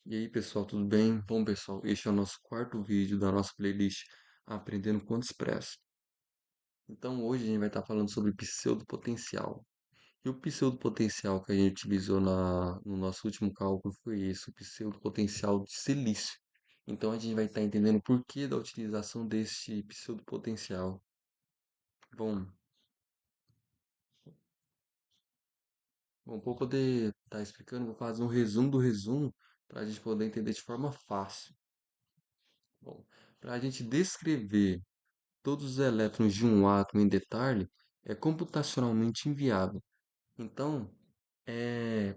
E aí, pessoal, tudo bem? Bom, pessoal, este é o nosso quarto vídeo da nossa playlist Aprendendo Quanto Expresso. Então, hoje a gente vai estar falando sobre pseudopotencial. E o pseudopotencial que a gente utilizou no nosso último cálculo foi esse, o pseudopotencial de silício. Então, a gente vai estar entendendo o porquê da utilização deste pseudopotencial. Bom, bom, para eu poder estar explicando, vou fazer um resumo do resumo para a gente poder entender de forma fácil. Bom, para a gente descrever todos os elétrons de um átomo em detalhe é computacionalmente inviável. Então,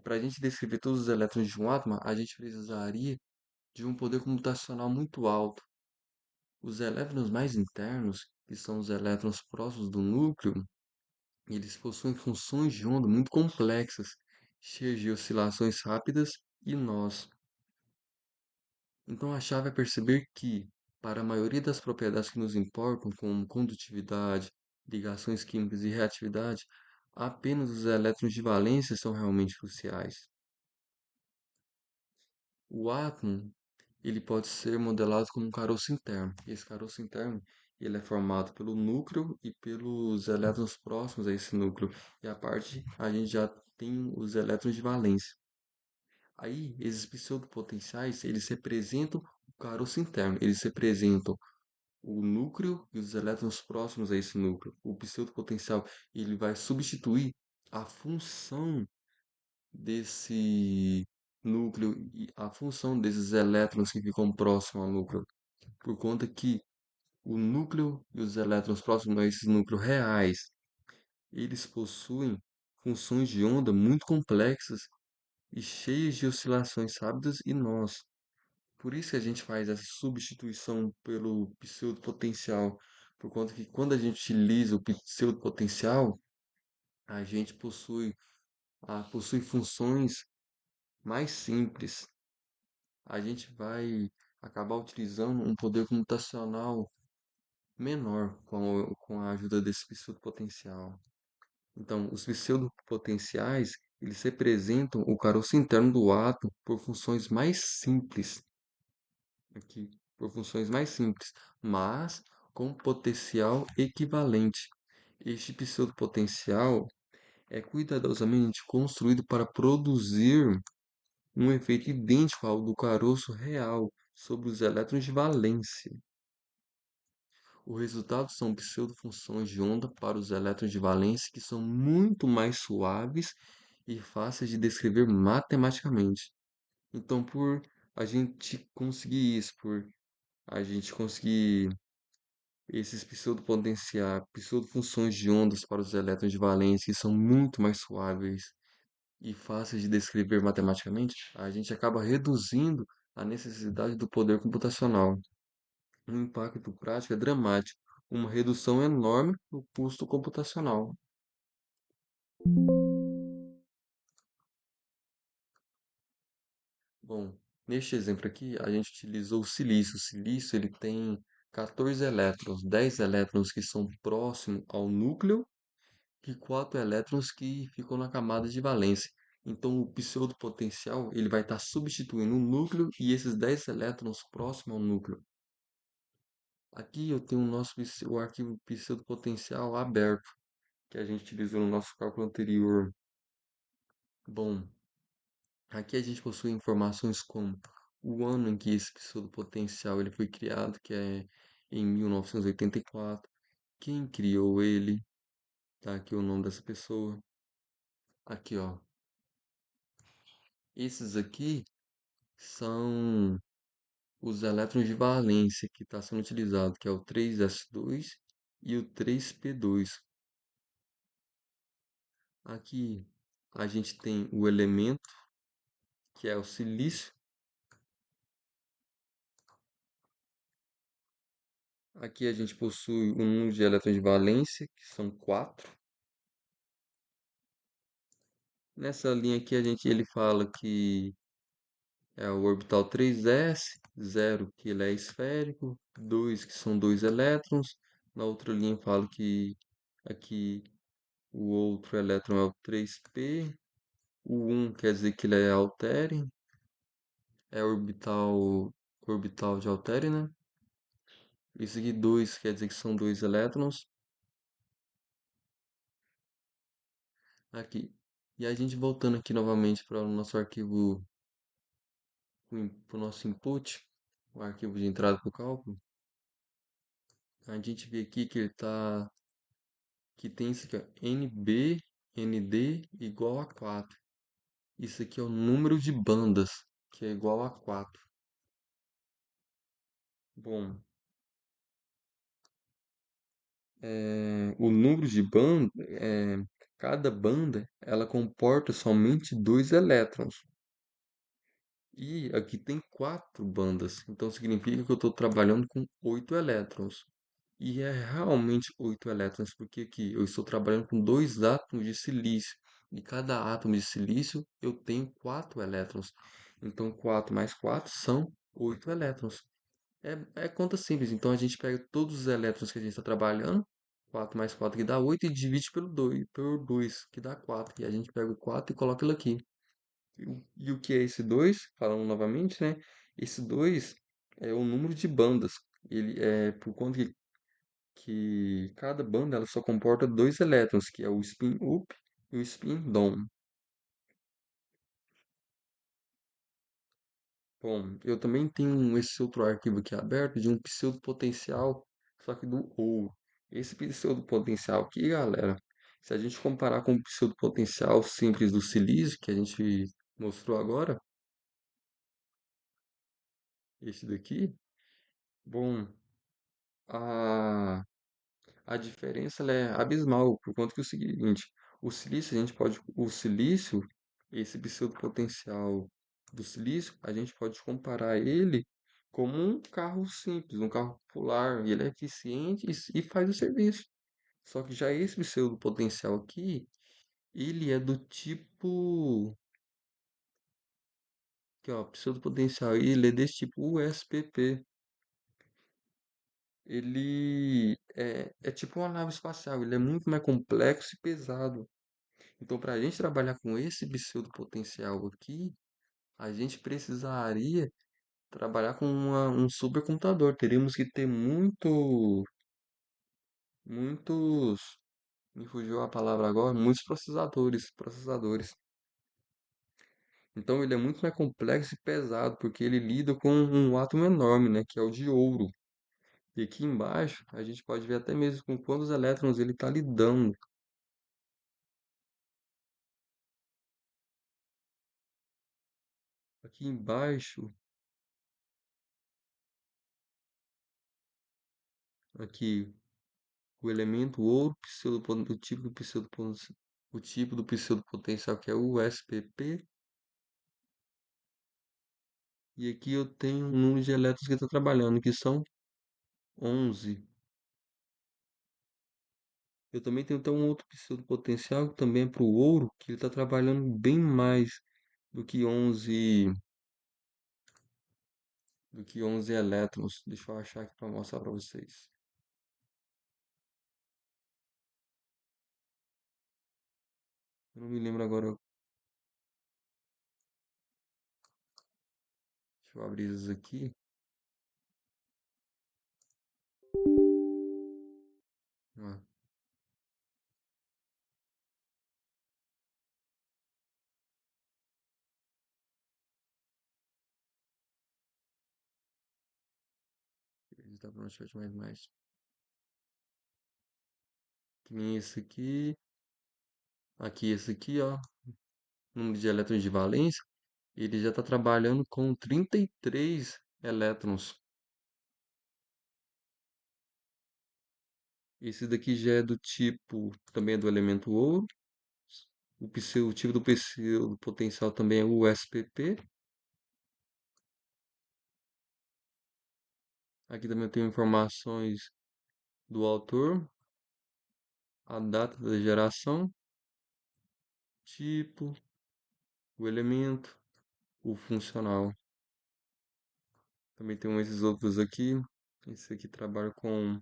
para a gente descrever todos os elétrons de um átomo, a gente precisaria de um poder computacional muito alto. Os elétrons mais internos, que são os elétrons próximos do núcleo, eles possuem funções de onda muito complexas, cheias de oscilações rápidas e nós. Então, a chave é perceber que, para a maioria das propriedades que nos importam, como condutividade, ligações químicas e reatividade, apenas os elétrons de valência são realmente cruciais. O átomo, ele pode ser modelado como um caroço interno. Esse caroço interno, ele é formado pelo núcleo e pelos elétrons próximos a esse núcleo. E a parte, a gente já tem os elétrons de valência. Aí, esses pseudopotenciais, eles representam o caroço interno, eles representam o núcleo e os elétrons próximos a esse núcleo. O pseudopotencial, ele vai substituir a função desse núcleo e a função desses elétrons que ficam próximos ao núcleo, por conta que o núcleo e os elétrons próximos a esses núcleos reais, eles possuem funções de onda muito complexas e cheias de oscilações rápidas e nós. Por isso que a gente faz essa substituição pelo pseudopotencial, por conta que quando a gente utiliza o pseudopotencial, a gente possui funções mais simples. A gente vai acabar utilizando um poder computacional menor com a ajuda desse pseudopotencial. Então, os pseudopotenciais, eles representam o caroço interno do átomo por funções mais simples aqui, por funções mais simples, mas com potencial equivalente. Este pseudopotencial é cuidadosamente construído para produzir um efeito idêntico ao do caroço real sobre os elétrons de valência. O resultado são pseudofunções de onda para os elétrons de valência que são muito mais suaves e fáceis de descrever matematicamente. Então, por a gente conseguir isso, por a gente conseguir esses pseudofunções de ondas para os elétrons de valência que são muito mais suaves e fáceis de descrever matematicamente, a gente acaba reduzindo a necessidade do poder computacional. O impacto prático é dramático, uma redução enorme no custo computacional. Bom, neste exemplo aqui, a gente utilizou o silício. O silício ele tem 14 elétrons, 10 elétrons que são próximos ao núcleo e 4 elétrons que ficam na camada de valência. Então, o pseudopotencial ele vai estar substituindo o núcleo e esses 10 elétrons próximos ao núcleo. Aqui eu tenho o arquivo pseudopotencial aberto, que a gente utilizou no nosso cálculo anterior. Bom, aqui a gente possui informações como o ano em que esse pseudopotencial ele foi criado, que é em 1984, quem criou ele, tá aqui o nome dessa pessoa. Aqui, ó. Esses aqui são os elétrons de valência que está sendo utilizado, que é o 3s2 e o 3p2. Aqui a gente tem o elemento, que é o silício. Aqui a gente possui um número de elétrons de valência, que são 4. Nessa linha aqui ele fala que é o orbital 3s, 0 que ele é esférico, 2 que são 2 elétrons. Na outra linha fala que aqui o outro elétron é o 3p, o 1 quer dizer que ele é altéreo, é orbital de haltério, né? Esse aqui 2 quer dizer que são dois elétrons. Aqui. E a gente voltando aqui novamente para o nosso arquivo, para o nosso input, o arquivo de entrada para o cálculo, a gente vê aqui que tem isso aqui, ó, NB, ND igual a 4. Isso aqui é o número de bandas, que é igual a 4. Bom, o número de banda, cada banda, ela comporta somente dois elétrons. E aqui tem quatro bandas, então significa que eu estou trabalhando com oito elétrons. E é realmente oito elétrons, porque aqui eu estou trabalhando com dois átomos de silício. E cada átomo de silício eu tenho quatro elétrons. Então 4 mais 4 são oito elétrons. É conta simples. Então a gente pega todos os elétrons que a gente está trabalhando, 4 mais 4 que dá 8 e divide pelo 2 que dá 4. E a gente pega o 4 e coloca ele aqui. E o que é esse 2? Falando novamente, né? Esse 2 é o número de bandas. Ele é por conta que cada banda ela só comporta dois elétrons, que é o spin up e o spin down. Bom, eu também tenho esse outro arquivo aqui aberto de um pseudopotencial, só que do ouro. Esse pseudopotencial aqui, galera, se a gente comparar com o pseudopotencial simples do silício que a gente mostrou agora, esse daqui, bom, a A diferença ela é abismal, por conta que é o seguinte, o silício, esse pseudopotencial do silício, a gente pode comparar ele como um carro simples, um carro popular, e ele é eficiente e faz o serviço. Só que já esse pseudopotencial aqui, ele é do tipo, que ó, pseudopotencial, ele é desse tipo USPP. Ele é tipo uma nave espacial, ele é muito mais complexo e pesado. Então, para a gente trabalhar com esse pseudo potencial aqui, a gente precisaria trabalhar com um supercomputador. Teríamos que ter muitos, me fugiu a palavra agora, muitos processadores. Então, ele é muito mais complexo e pesado, porque ele lida com um átomo enorme, né, que é o de ouro. E aqui embaixo, a gente pode ver até mesmo com quantos elétrons ele está lidando. Aqui embaixo, aqui o elemento ouro, o tipo do pseudopotencial que é o SPP, e aqui eu tenho um número de elétrons que está trabalhando, que são 11. Eu também tenho até um outro pseudopotencial que também é para o ouro, que ele está trabalhando bem mais do que 11, do que 11 elétrons. Deixa eu achar aqui para mostrar para vocês. Eu não me lembro agora. Deixa eu abrir isso aqui. Ah, ele está para chat mais. Que nem esse aqui. Aqui, esse aqui, ó. Número de elétrons de valência. Ele já está trabalhando com 33 elétrons. Esse daqui já é do tipo, também é do elemento ouro. O tipo do pseudo potencial também é o USPP. Aqui também eu tenho informações do autor, a data da geração, tipo, o elemento, o funcional. Também tem esses outros aqui. Esse aqui trabalha com.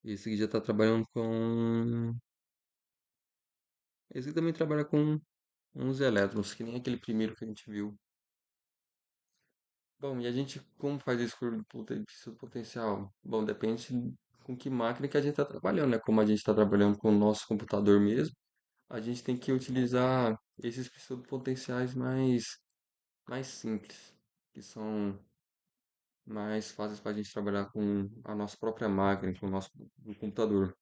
Esse aqui já está trabalhando com Esse também trabalha com uns elétrons, que nem aquele primeiro que a gente viu. Bom, e a gente, como faz esse curso de potencial? Bom, depende com que máquina que a gente está trabalhando, né? Como a gente está trabalhando com o nosso computador mesmo, a gente tem que utilizar esses potenciais mais simples, que são mais fáceis para a gente trabalhar com a nossa própria máquina, com o nosso computador.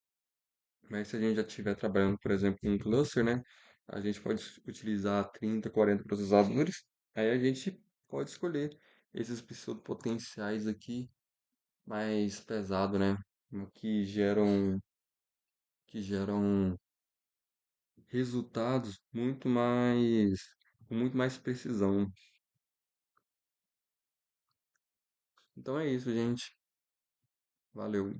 Mas se a gente já estiver trabalhando, por exemplo, em um cluster, né? A gente pode utilizar 30, 40 processadores. Aí a gente pode escolher esses potenciais aqui mais pesado, né? Que geram resultados com muito mais precisão. Então é isso, gente. Valeu.